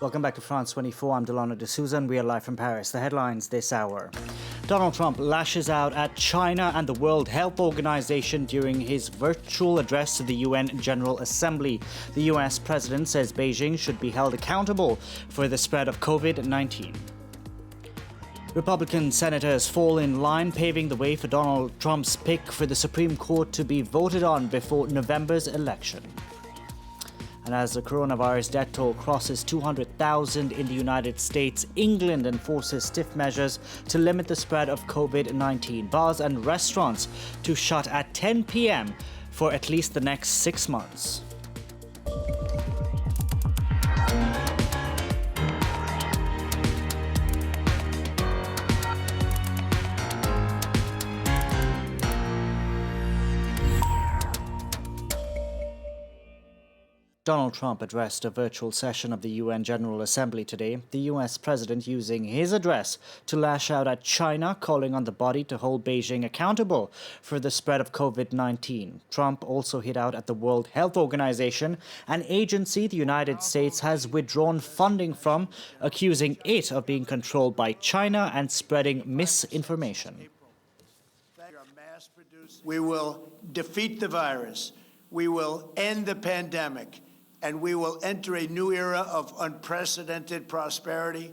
Welcome back to France 24. I'm Delano D'Souza and we are live from Paris. The headlines this hour. Donald Trump lashes out at China and the World Health Organization during his virtual address to the UN General Assembly. The US president says Beijing should be held accountable for the spread of COVID-19. Republican senators fall in line, paving the way for Donald Trump's pick for the Supreme Court to be voted on before November's election. And as the coronavirus death toll crosses 200,000 in the United States, England enforces stiff measures to limit the spread of COVID-19. Bars and restaurants to shut at 10 p.m. for at least the next 6 months. Donald Trump addressed a virtual session of the UN General Assembly today, the US president using his address to lash out at China, calling on the body to hold Beijing accountable for the spread of COVID-19. Trump also hit out at the World Health Organization, an agency the United States has withdrawn funding from, accusing it of being controlled by China and spreading misinformation. We will defeat the virus. We will end the pandemic. And we will enter a new era of unprecedented prosperity,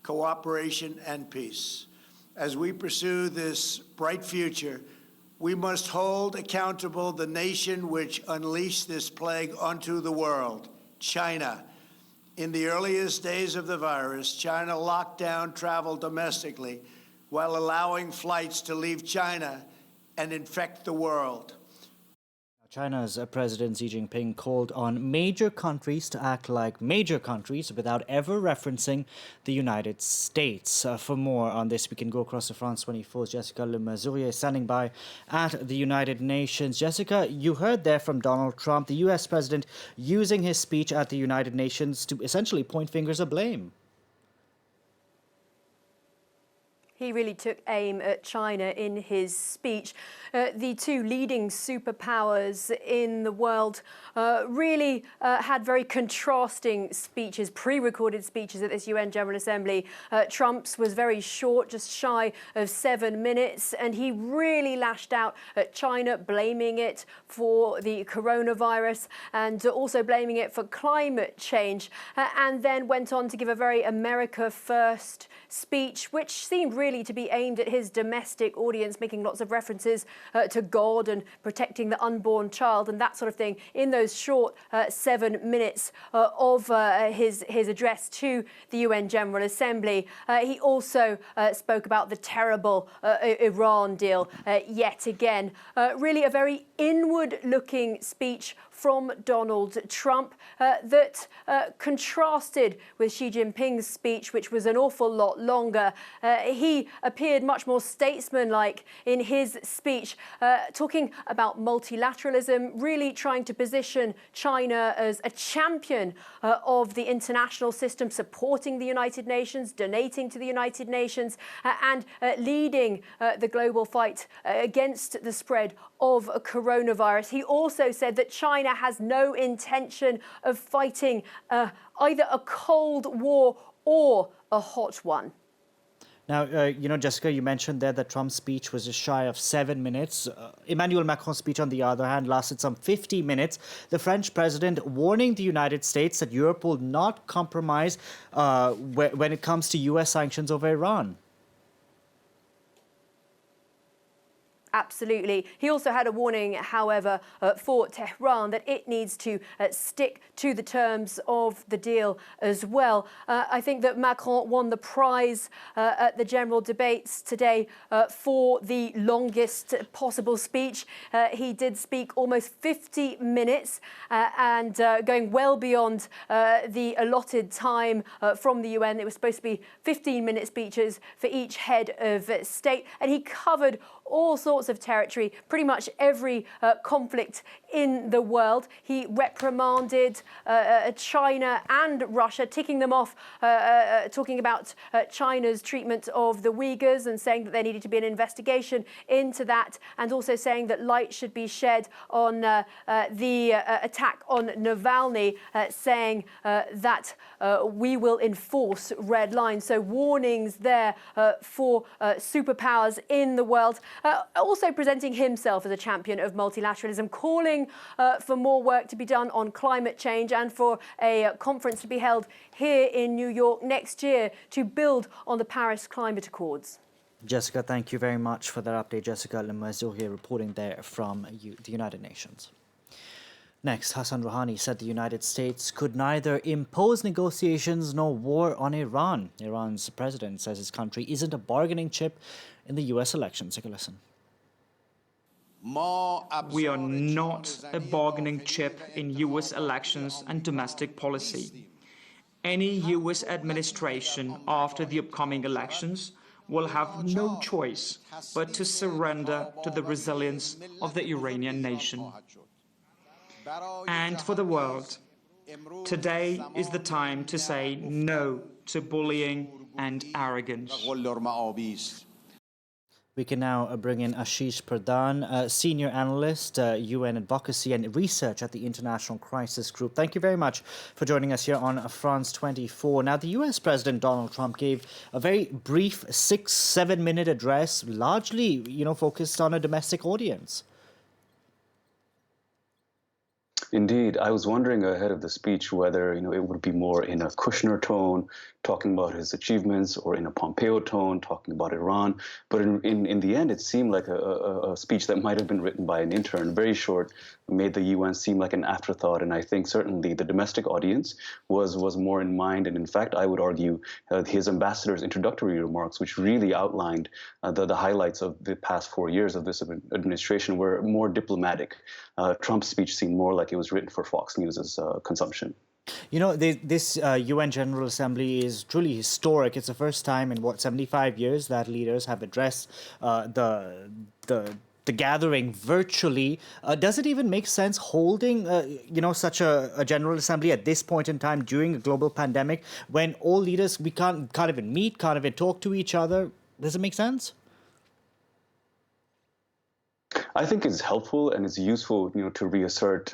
cooperation, and peace. As we pursue this bright future, we must hold accountable the nation which unleashed this plague onto the world, China. In the earliest days of the virus, China locked down travel domestically while allowing flights to leave China and infect the world. China's President Xi Jinping called on major countries to act like major countries without ever referencing the United States. For more on this, we can go across to France 24's Jessica Lemazurier standing by at the United Nations. Jessica, you heard there from Donald Trump, the U.S. president using his speech at the United Nations to essentially point fingers of blame. He really took aim at China in his speech. The two leading superpowers in the world really had very contrasting speeches, pre-recorded speeches at this UN General Assembly. Trump's was very short, just shy of 7 minutes, and he really lashed out at China, blaming it for the coronavirus and also blaming it for climate change, and then went on to give a very America First speech, which seemed really to be aimed at his domestic audience, making lots of references to God and protecting the unborn child and that sort of thing in those short 7 minutes of his address to the UN General Assembly. He also spoke about the terrible Iran deal yet again. Really a very inward-looking speech from Donald Trump that contrasted with Xi Jinping's speech, which was an awful lot longer. He appeared much more statesman-like in his speech, talking about multilateralism, really trying to position China as a champion of the international system, supporting the United Nations, donating to the United Nations, and leading the global fight against the spread of coronavirus. He also said that China has no intention of fighting either a cold war or a hot one. Now, Jessica, you mentioned there that Trump's speech was just shy of 7 minutes. Emmanuel Macron's speech, on the other hand, lasted some 50 minutes. The French president warning the United States that Europe will not compromise when it comes to U.S. sanctions over Iran. Absolutely. He also had a warning, however, for Tehran that it needs to stick to the terms of the deal as well. I think that Macron won the prize at the general debates today for the longest possible speech. He did speak almost 50 minutes and going well beyond the allotted time from the UN. It was supposed to be 15-minute speeches for each head of state, and he covered all sorts lots of territory, pretty much every conflict in the world. He reprimanded China and Russia, ticking them off, talking about China's treatment of the Uyghurs and saying that there needed to be an investigation into that, and also saying that light should be shed on the attack on Navalny, saying that we will enforce red lines. So warnings there for superpowers in the world. Also presenting himself as a champion of multilateralism, calling for more work to be done on climate change and for a conference to be held here in New York next year to build on the Paris Climate Accords. Jessica, thank you very much for that update. Jessica Lemazou here reporting there from the United Nations. Next, Hassan Rouhani said the United States could neither impose negotiations nor war on Iran. Iran's president says his country isn't a bargaining chip in the U.S. elections. Take a listen. We are not a bargaining chip in U.S. elections and domestic policy. Any U.S. administration after the upcoming elections will have no choice but to surrender to the resilience of the Iranian nation. And for the world, today is the time to say no to bullying and arrogance. We can now bring in Ashish Pradhan, Senior Analyst, UN Advocacy and Research at the International Crisis Group. Thank you very much for joining us here on France 24. Now, the US President Donald Trump gave a very brief 6-7 minute address, largely, focused on a domestic audience. Indeed. I was wondering ahead of the speech whether, it would be more in a Kushner tone, talking about his achievements, or in a Pompeo tone, talking about Iran. But in the end, it seemed like a speech that might have been written by an intern, very short, made the UN seem like an afterthought. And I think certainly the domestic audience was more in mind. And in fact, I would argue his ambassador's introductory remarks, which really outlined the highlights of the past 4 years of this administration, were more diplomatic. Trump's speech seemed more like it was written for Fox News' consumption. This UN General Assembly is truly historic. It's the first time in 75 years that leaders have addressed the gathering virtually. Does it even make sense holding, such a General Assembly at this point in time during a global pandemic when all leaders, we can't even meet, can't even talk to each other? Does it make sense? I think it's helpful and it's useful, to reassert,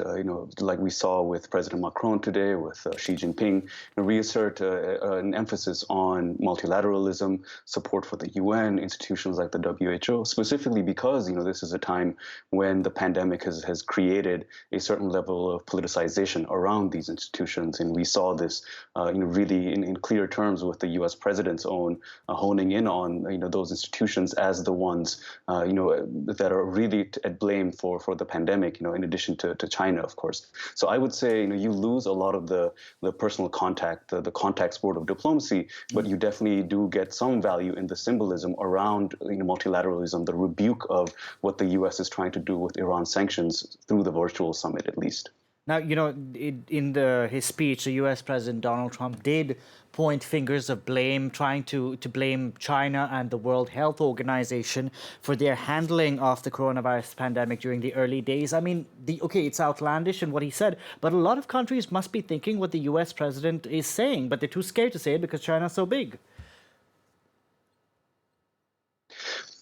like we saw with President Macron today, with Xi Jinping, reassert an emphasis on multilateralism, support for the UN, institutions like the WHO, specifically because, this is a time when the pandemic has created a certain level of politicization around these institutions. And we saw this, really in clear terms with the US president's own honing in on, those institutions as the ones, that are really at blame for the pandemic, in addition to China, of course. So I would say, you lose a lot of the personal contact, the contact sport of diplomacy, but you definitely do get some value in the symbolism around multilateralism, the rebuke of what the U.S. is trying to do with Iran sanctions through the virtual summit, at least. Now, in his speech, the U.S. President Donald Trump did point fingers of blame, trying to blame China and the World Health Organization for their handling of the coronavirus pandemic during the early days. I mean, it's outlandish in what he said, but a lot of countries must be thinking what the U.S. president is saying, but they're too scared to say it because China's so big.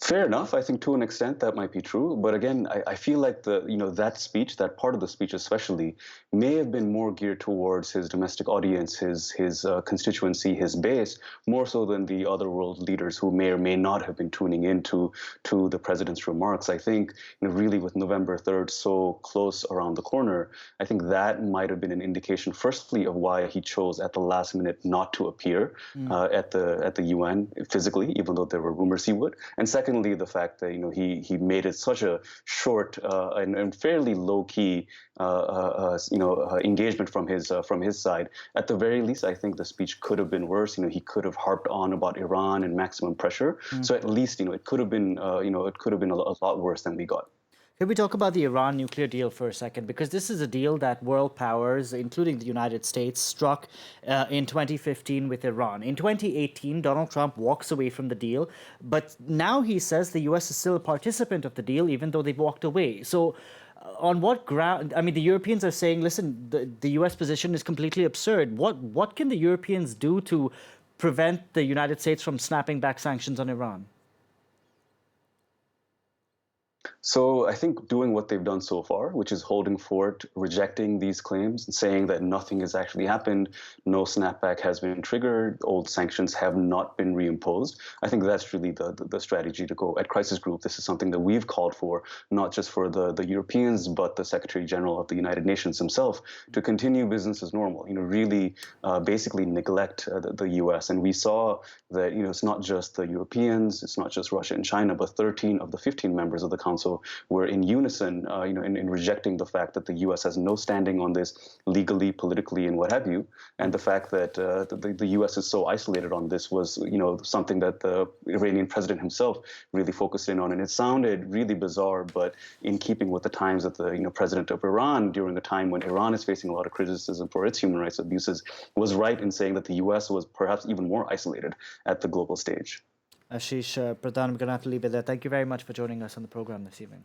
Fair enough. I think to an extent that might be true. But again, I feel like that speech, that part of the speech especially, may have been more geared towards his domestic audience, his constituency, his base, more so than the other world leaders who may or may not have been tuning into the president's remarks. I think, really with November 3rd so close around the corner, I think that might have been an indication, firstly, of why he chose at the last minute not to appear at the UN physically, even though there were rumors he would. And secondly, the fact that he made it such a short and fairly low key engagement from his side. At the very least, I think the speech could have been worse. He could have harped on about Iran and maximum pressure. So at least it could have been a lot worse than we got. Can we talk about the Iran nuclear deal for a second? Because this is a deal that world powers, including the United States, struck in 2015 with Iran. In 2018, Donald Trump walks away from the deal, but now he says the U.S. is still a participant of the deal, even though they've walked away. So on what ground? I mean, the Europeans are saying, listen, the U.S. position is completely absurd. What can the Europeans do to prevent the United States from snapping back sanctions on Iran? So I think doing what they've done so far, which is holding fort, rejecting these claims and saying that nothing has actually happened, no snapback has been triggered, old sanctions have not been reimposed. I think that's really the strategy to go. At Crisis Group, this is something that we've called for, not just for the Europeans, but the Secretary General of the United Nations himself, to continue business as normal, really basically neglect the U.S. And we saw that, it's not just the Europeans, it's not just Russia and China, but 13 of the 15 members of the Council were in unison, in rejecting the fact that the U.S. has no standing on this legally, politically, and what have you. And the fact that the U.S. is so isolated on this was, something that the Iranian president himself really focused in on. And it sounded really bizarre, but in keeping with the times that the president of Iran, during a time when Iran is facing a lot of criticism for its human rights abuses, was right in saying that the U.S. was perhaps even more isolated at the global stage. Ashish Pradhan, I'm going to have to leave it there. Thank you very much for joining us on the program this evening.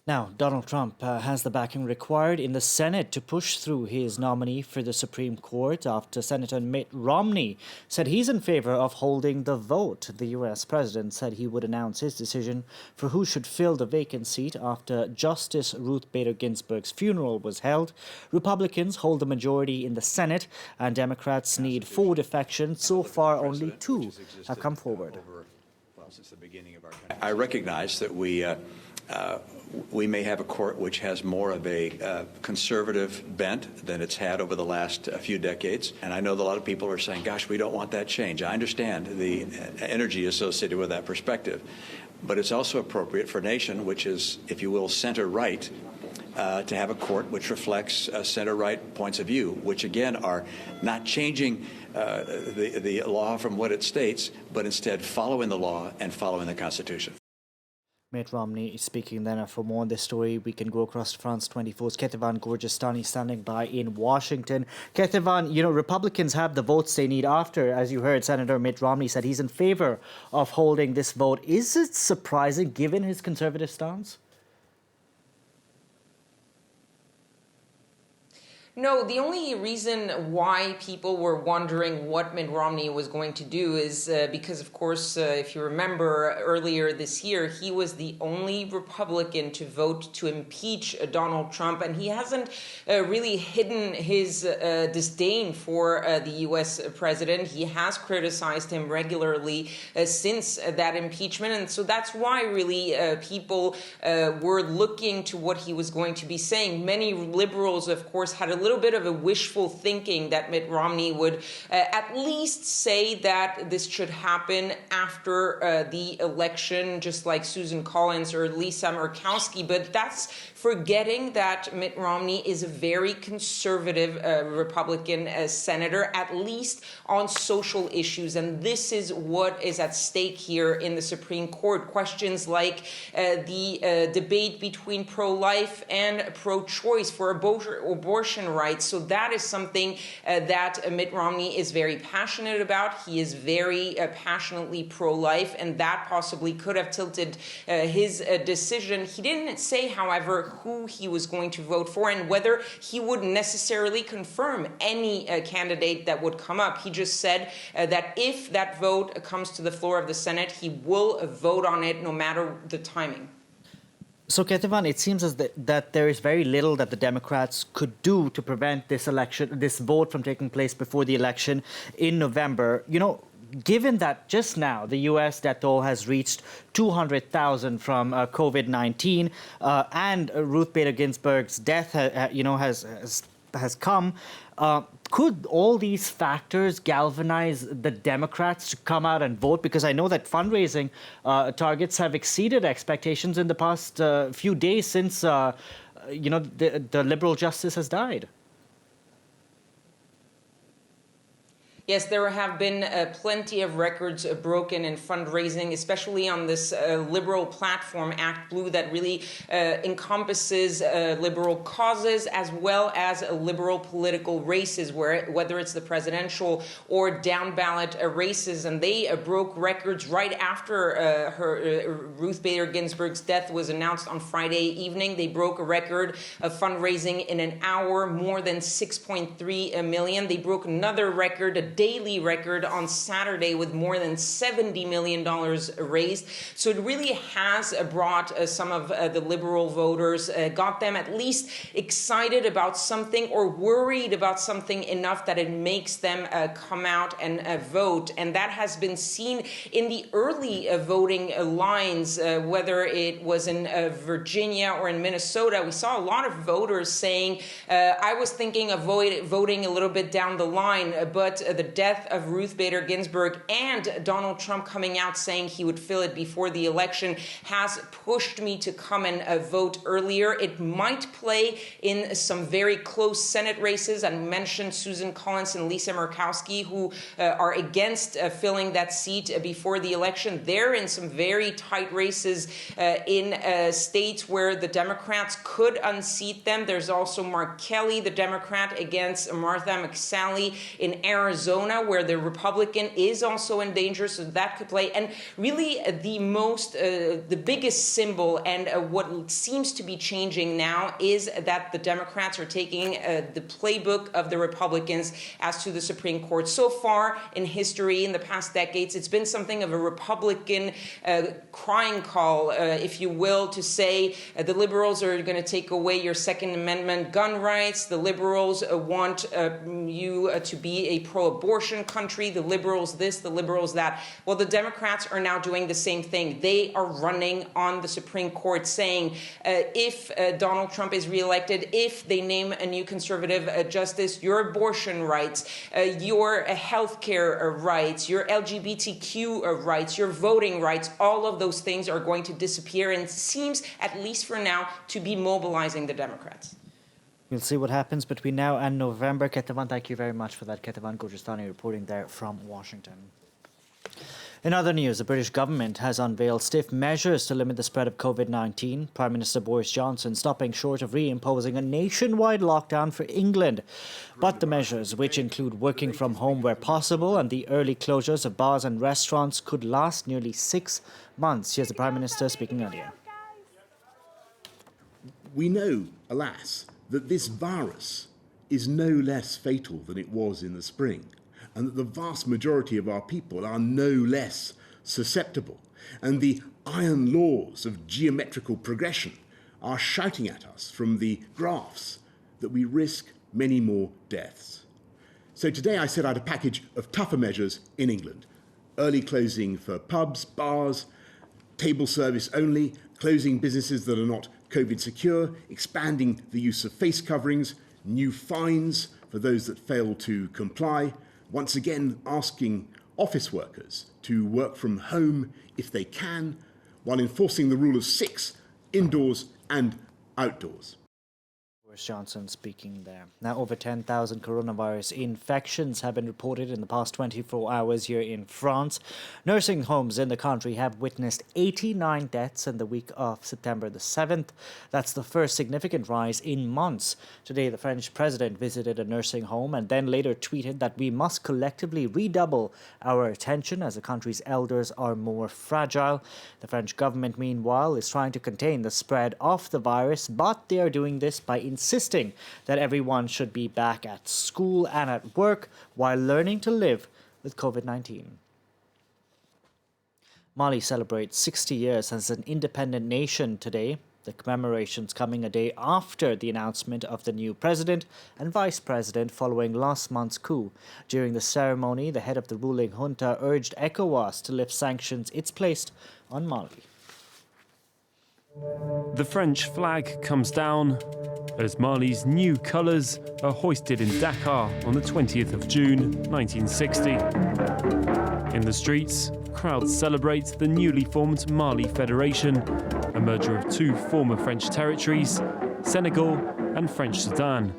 Now, Donald Trump has the backing required in the Senate to push through his nominee for the Supreme Court after Senator Mitt Romney said he's in favor of holding the vote. The U.S. president said he would announce his decision for who should fill the vacant seat after Justice Ruth Bader Ginsburg's funeral was held. Republicans hold the majority in the Senate, and Democrats need 4 defections. So far, only 2 have come forward. I recognize that we may have a court which has more of a conservative bent than it's had over the last few decades. And I know that a lot of people are saying, gosh, we don't want that change. I understand the energy associated with that perspective. But it's also appropriate for a nation which is, if you will, center-right, to have a court which reflects center-right points of view, which, again, are not changing the law from what it states, but instead following the law and following the Constitution. Mitt Romney is speaking then. For more on this story, we can go across to France 24's Ketevan Gorjestani standing by in Washington. Ketevan, Republicans have the votes they need after, as you heard, Senator Mitt Romney said he's in favor of holding this vote. Is it surprising given his conservative stance? No, the only reason why people were wondering what Mitt Romney was going to do is because, of course, if you remember earlier this year, he was the only Republican to vote to impeach Donald Trump, and he hasn't really hidden his disdain for the U.S. president. He has criticized him regularly since that impeachment, and so that's why really people were looking to what he was going to be saying. Many liberals, of course, had a little bit of a wishful thinking that Mitt Romney would at least say that this should happen after the election, just like Susan Collins or Lisa Murkowski. But that's forgetting that Mitt Romney is a very conservative Republican senator, at least on social issues. And this is what is at stake here in the Supreme Court. Questions like the debate between pro-life and pro-choice for abortion rights. So that is something that Mitt Romney is very passionate about. He is very passionately pro-life, and that possibly could have tilted his decision. He didn't say, however, who he was going to vote for and whether he would necessarily confirm any candidate that would come up. He just said that if that vote comes to the floor of the Senate, he will vote on it no matter the timing. So, Ketevan, it seems as that there is very little that the Democrats could do to prevent this vote from taking place before the election in November. Given that just now the U.S. death toll has reached 200,000 from COVID-19 and Ruth Bader Ginsburg's death, has come, could all these factors galvanize the Democrats to come out and vote? Because I know that fundraising targets have exceeded expectations in the past few days since, the liberal justice has died. Yes, there have been plenty of records broken in fundraising, especially on this liberal platform, Act Blue, that really encompasses liberal causes as well as liberal political races, whether it's the presidential or down-ballot races. And they broke records right after Ruth Bader Ginsburg's death was announced on Friday evening. They broke a record of fundraising in an hour, more than 6.3 million. They broke another record, a daily record, on Saturday with more than $70 million raised. So it really has brought some of the liberal voters, got them at least excited about something or worried about something enough that it makes them come out and vote. And that has been seen in the early voting lines, whether it was in Virginia or in Minnesota. We saw a lot of voters saying, I was thinking of voting a little bit down the line, but the death of Ruth Bader Ginsburg and Donald Trump coming out saying he would fill it before the election has pushed me to come and vote earlier. It might play in some very close Senate races. I mentioned Susan Collins and Lisa Murkowski, who are against filling that seat before the election. They're in some very tight races in states where the Democrats could unseat them. There's also Mark Kelly, the Democrat, against Martha McSally in Arizona, where the Republican is also in danger, so that could play. And really the biggest symbol and what seems to be changing now is that the Democrats are taking the playbook of the Republicans as to the Supreme Court. So far in history, in the past decades, it's been something of a Republican crying call, if you will, to say the liberals are going to take away your Second Amendment gun rights. The liberals want you to be a pro-abortion country. The liberals this, the liberals that. Well, the Democrats are now doing the same thing. They are running on the Supreme Court saying if Donald Trump is reelected, if they name a new conservative justice, your abortion rights, your health care rights, your LGBTQ rights, your voting rights, all of those things are going to disappear, and it seems, at least for now, to be mobilizing the Democrats. We'll see what happens between now and November. Ketevan, thank you very much for that. Ketevan Gurjistani reporting there from Washington. In other news, the British government has unveiled stiff measures to limit the spread of COVID-19. Prime Minister Boris Johnson stopping short of reimposing a nationwide lockdown for England. But the measures, which include working from home where possible and the early closures of bars and restaurants, could last nearly 6 months. Here's the Prime Minister speaking earlier. We know, alas, that this virus is no less fatal than it was in the spring, and that the vast majority of our people are no less susceptible. And the iron laws of geometrical progression are shouting at us from the graphs that we risk many more deaths. So today I set out a package of tougher measures in England. Early closing for pubs, bars, table service only, closing businesses that are not COVID secure, expanding the use of face coverings, new fines for those that fail to comply, once again asking office workers to work from home if they can, while enforcing the rule of 6 indoors and outdoors. Boris Johnson speaking there. Now, over 10,000 coronavirus infections have been reported in the past 24 hours here in France. Nursing homes in the country have witnessed 89 deaths in the week of September the 7th. That's the first significant rise in months. Today, the French president visited a nursing home and then later tweeted that we must collectively redouble our attention as the country's elders are more fragile. The French government, meanwhile, is trying to contain the spread of the virus, but they are doing this by insisting that everyone should be back at school and at work while learning to live with COVID-19. Mali celebrates 60 years as an independent nation today. The commemorations coming a day after the announcement of the new president and vice president following last month's coup. During the ceremony, the head of the ruling junta urged ECOWAS to lift sanctions it's placed on Mali. The French flag comes down as Mali's new colours are hoisted in Dakar on the 20th of June 1960. In the streets, crowds celebrate the newly formed Mali Federation, a merger of two former French territories, Senegal and French Sudan.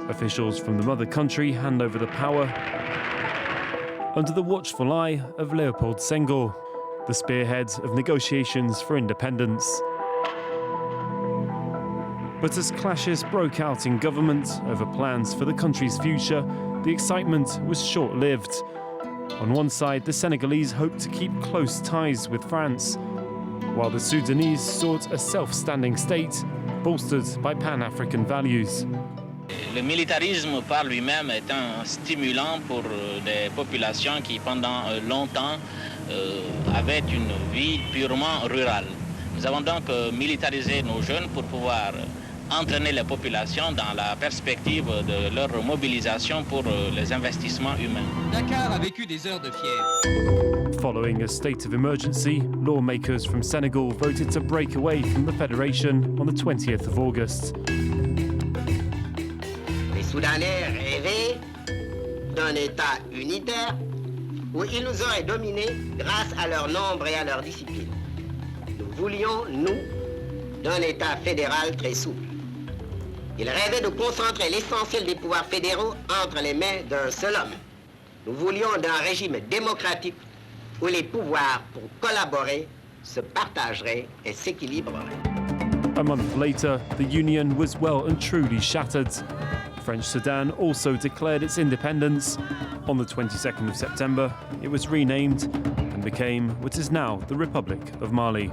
Officials from the mother country hand over the power under the watchful eye of Leopold Senghor, the spearhead of negotiations for independence. But as clashes broke out in government over plans for the country's future, the excitement was short-lived. On one side, the Senegalese hoped to keep close ties with France, while the Sudanese sought a self-standing state bolstered by Pan-African values. Le militarisme par lui-même est un stimulant pour des populations qui pendant longtemps avaient une vie purement rurale. Nous avons donc militarisé nos jeunes pour pouvoir entraîner les populations dans la perspective de leur mobilisation pour les investissements humains. Dakar a vécu des heures de fièvre. Following a state of emergency, lawmakers from Senegal voted to break away from the federation on the 20th of August. Les Soudanais rêvaient d'un État unitaire où ils nous auraient dominés grâce à leur nombre et à leur discipline. Nous voulions, nous, d'un État fédéral très souple. Ils rêvaient de concentrer l'essentiel des pouvoirs fédéraux entre les mains d'un seul homme. Nous voulions d'un régime démocratique où les pouvoirs, pour collaborer, se partageraient et s'équilibreraient. A month later, the union was well and truly shattered. French Sudan also declared its independence. On the 22nd of September, it was renamed and became what is now the Republic of Mali.